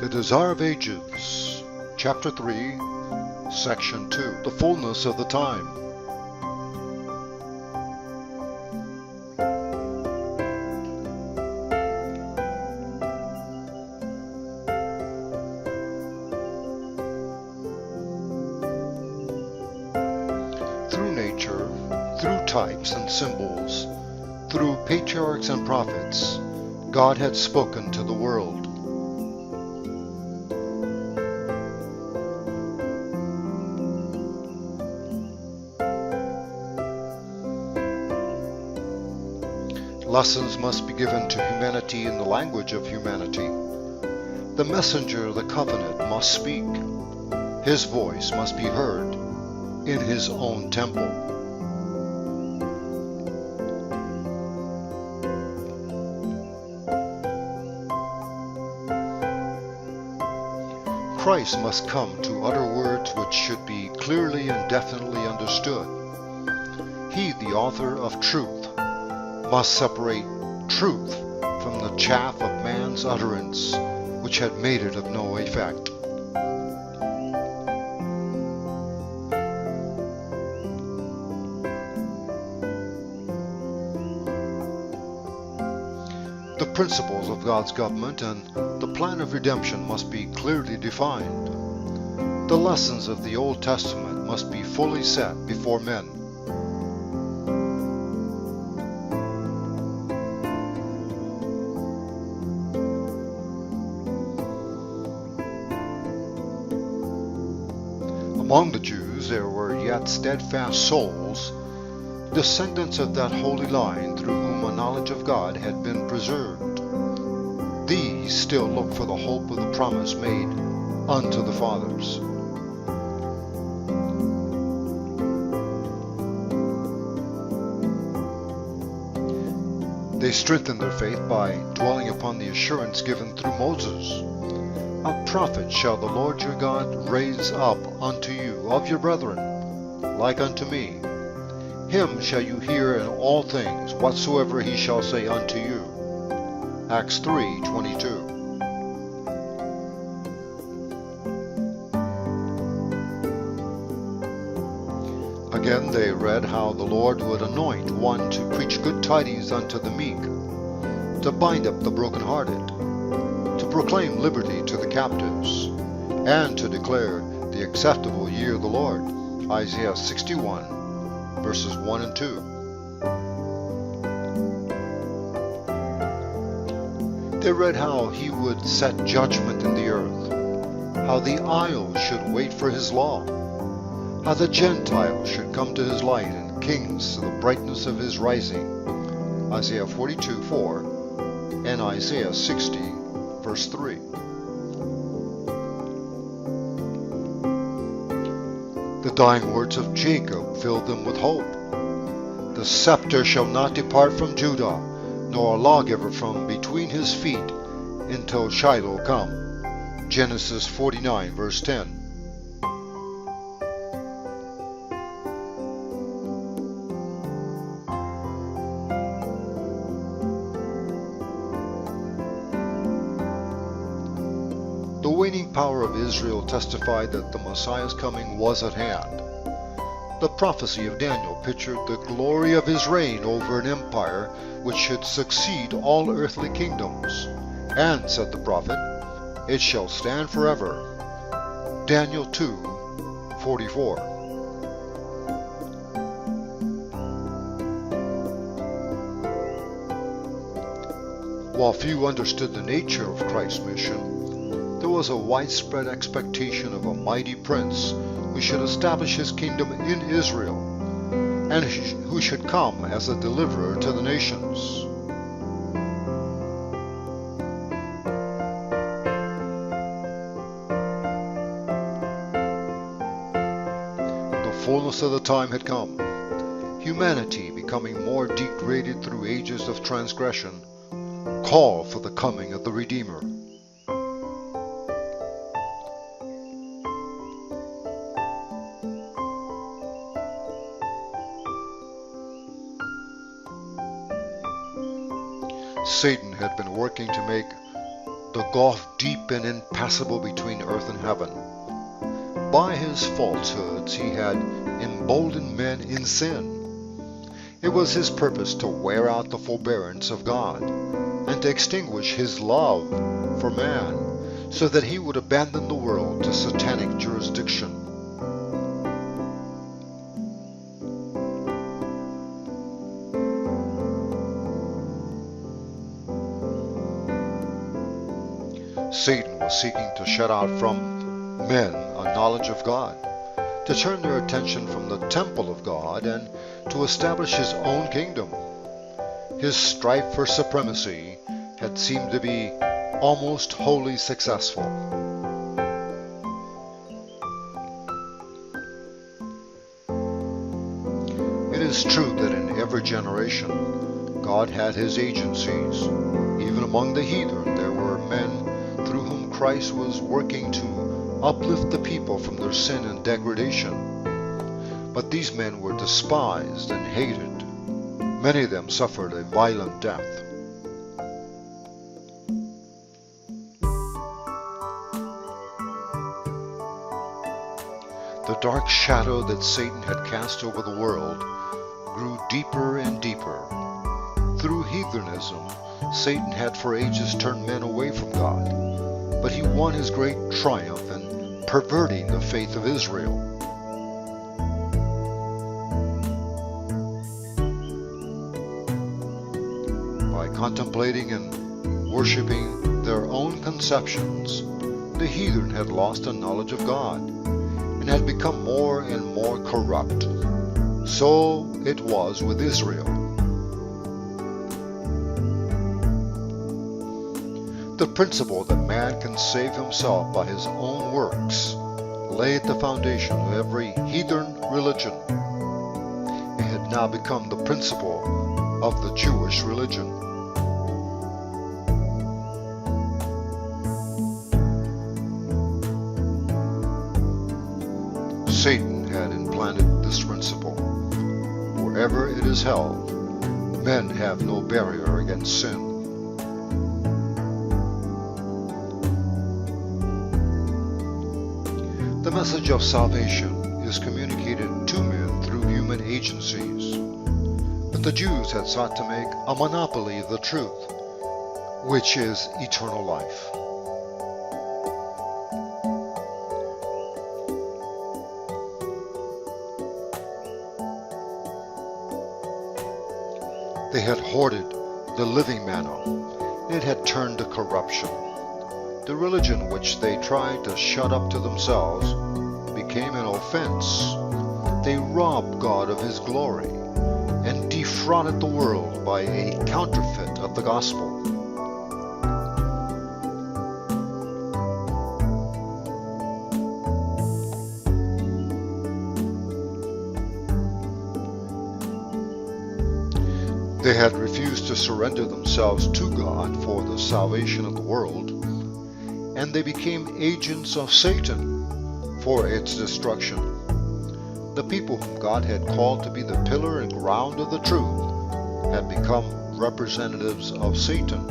The Desire of Ages, Chapter 3, Section 2, The Fullness of the Time. Through nature, through types and symbols, through patriarchs and prophets, God had spoken to the world. Lessons must be given to humanity in the language of humanity. The messenger of the covenant must speak. His voice must be heard in his own temple. Christ must come to utter words which should be clearly and definitely understood. He, the author of truth, must separate truth from the chaff of man's utterance, which had made it of no effect. The principles of God's government and the plan of redemption must be clearly defined. The lessons of the Old Testament must be fully set before men. Among the Jews there were yet steadfast souls, descendants of that holy line through whom a knowledge of God had been preserved. These still looked for the hope of the promise made unto the fathers. They strengthened their faith by dwelling upon the assurance given through Moses. A prophet shall the Lord your God raise up unto you of your brethren, like unto me. Him shall you hear in all things whatsoever he shall say unto you. Acts 3:22. Again they read how the Lord would anoint one to preach good tidings unto the meek, to bind up the brokenhearted, to proclaim liberty to the captives, and to declare the acceptable year of the Lord. Isaiah 61, verses 1 and 2. They read how he would set judgment in the earth, how the isles should wait for his law, how the Gentiles should come to his light, and kings to the brightness of his rising. Isaiah 42:4 and Isaiah 60, verse 3. The dying words of Jacob filled them with hope. The scepter shall not depart from Judah, nor a lawgiver from between his feet, until Shiloh come. Genesis 49, verse 10. The waning power of Israel testified that the Messiah's coming was at hand. The prophecy of Daniel pictured the glory of his reign over an empire which should succeed all earthly kingdoms. And, said the prophet, it shall stand forever. Daniel 2:44. While few understood the nature of Christ's mission, there was a widespread expectation of a mighty prince who should establish his kingdom in Israel, and who should come as a deliverer to the nations. The fullness of the time had come. Humanity, becoming more degraded through ages of transgression, called for the coming of the Redeemer. Satan had been working to make the gulf deep and impassable between earth and heaven. By his falsehoods he had emboldened men in sin. It was his purpose to wear out the forbearance of God and to extinguish his love for man, so that he would abandon the world to satanic jurisdiction. Satan was seeking to shut out from men a knowledge of God, to turn their attention from the temple of God and to establish his own kingdom. His strife for supremacy had seemed to be almost wholly successful. It is true that in every generation God had his agencies. Even among the heathen there were men through whom Christ was working to uplift the people from their sin and degradation. But these men were despised and hated. Many of them suffered a violent death. The dark shadow that Satan had cast over the world grew deeper and deeper. Through heathenism, Satan had for ages turned men away from God, but he won his great triumph in perverting the faith of Israel. By contemplating and worshiping their own conceptions, the heathen had lost a knowledge of God and had become more and more corrupt. So it was with Israel. The principle that man can save himself by his own works lay at the foundation of every heathen religion. It had now become the principle of the Jewish religion. Satan had implanted this principle. Wherever it is held, men have no barrier against sin. The message of salvation is communicated to men through human agencies, but the Jews had sought to make a monopoly of the truth, which is eternal life. They had hoarded the living manna, and it had turned to corruption. The religion which they tried to shut up to themselves became an offense. They robbed God of his glory and defrauded the world by a counterfeit of the gospel. They had refused to surrender themselves to God for the salvation of the world, and they became agents of Satan for its destruction. The people whom God had called to be the pillar and ground of the truth had become representatives of Satan.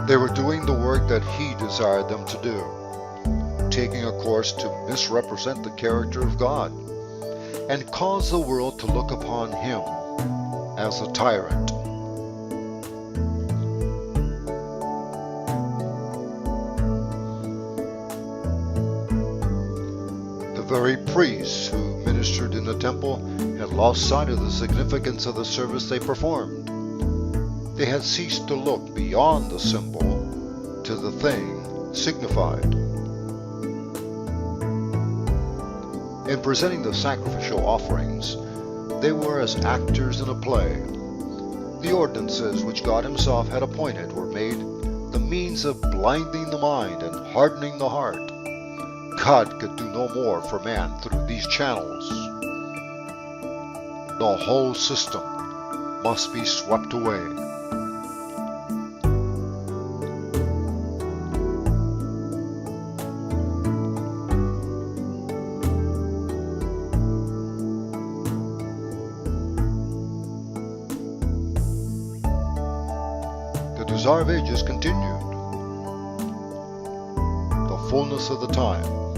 They were doing the work that he desired them to do, taking a course to misrepresent the character of God and cause the world to look upon him as a tyrant. The very priests who ministered in the temple had lost sight of the significance of the service they performed. They had ceased to look beyond the symbol to the thing signified. In presenting the sacrificial offerings, they were as actors in a play. The ordinances which God himself had appointed were made the means of blinding the mind and hardening the heart. God could do no more for man through these channels. The whole system must be swept away. Desire of Ages continued. The fullness of the time.